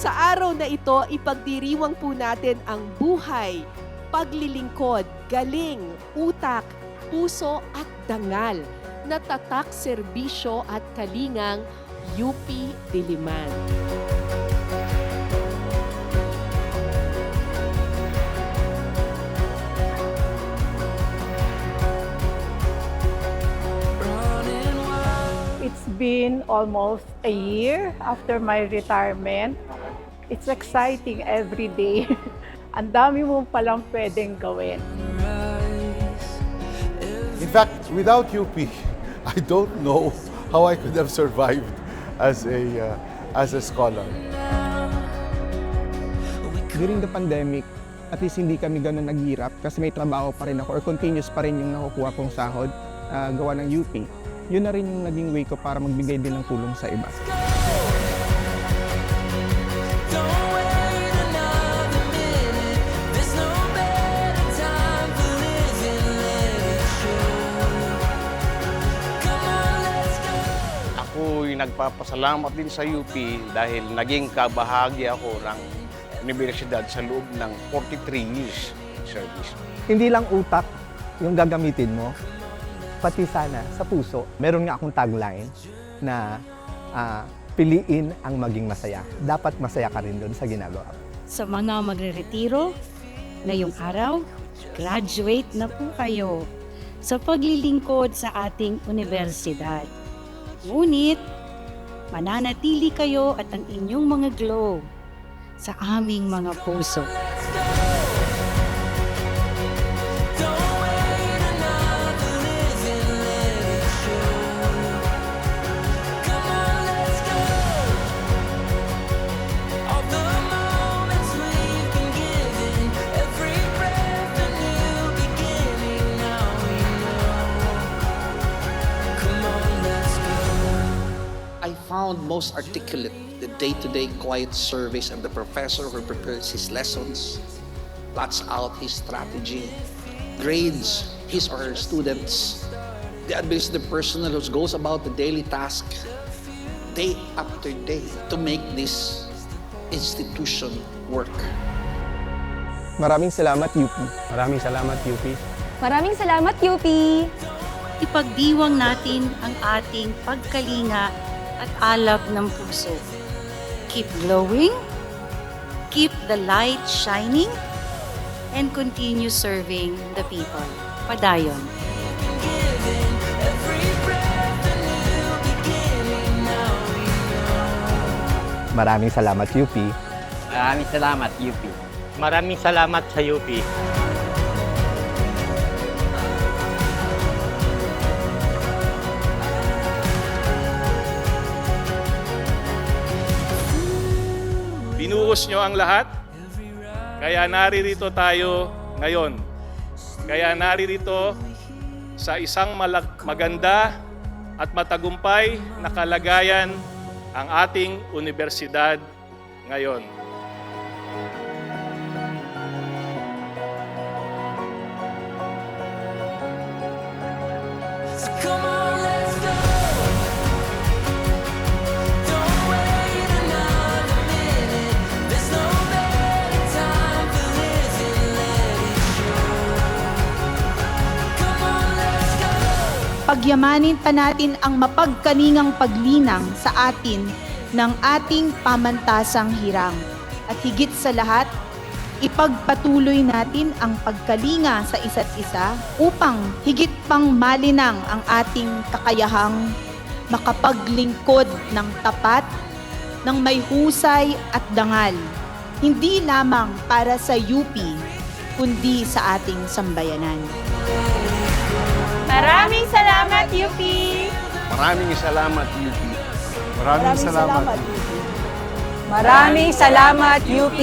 Sa araw na ito, ipagdiriwang po natin ang buhay, paglilingkod, galing, utak, puso at dangal na tatak serbisyo at kalingang UP Diliman. It's been almost a year after my retirement. It's exciting every day. Ang dami mo palang pwedeng gawin. In fact, without UP, I don't know how I could have survived as a scholar. During the pandemic, at least hindi kami ganun naghirap kasi may trabaho pa rin ako or continuous pa rin yung nakukuha kong sahod gawa ng UP. Yun na rin yung naging way ko para magbigay din ng tulong sa iba. Ako'y nagpapasalamat din sa UP dahil naging kabahagi ako ng universidad sa loob ng 43 years service. Hindi lang utak yung gagamitin mo, pati sana sa puso. Meron nga akong tagline na piliin ang maging masaya. Dapat masaya ka rin doon sa ginagawa. Sa mga magre-retiro, ngayong araw, graduate na po kayo sa paglilingkod sa ating universidad. Ngunit, mananatili kayo at ang inyong mga glow sa aming mga puso. I found most articulate the day-to-day quiet service of the professor who prepares his lessons, plots out his strategy, grades his or her students, the administrative personnel who goes about the daily task day after day to make this institution work. Maraming salamat UP. Maraming salamat UP. Maraming salamat, UP! Ipagdiwang natin ang ating pagkalinga at alab ng puso. Keep glowing, keep the light shining, and continue serving the people. Padayon. Maraming salamat UP. Maraming salamat, UP. Maraming salamat sa UP. Binuhos nyo ang lahat, kaya naririto tayo ngayon. Kaya naririto sa isang maganda at matagumpay na kalagayan ang ating universidad ngayon. Pagyamanin pa natin ang mapagkaningang paglinang sa atin ng ating pamantasang hirang. At higit sa lahat, ipagpatuloy natin ang pagkalinga sa isa't isa upang higit pang malinang ang ating kakayahang makapaglingkod ng tapat, ng may husay at dangal. Hindi lamang para sa UP, kundi sa ating sambayanan. Maraming salamat, UP! Maraming salamat, UP. Maraming salamat. Maraming salamat, UP!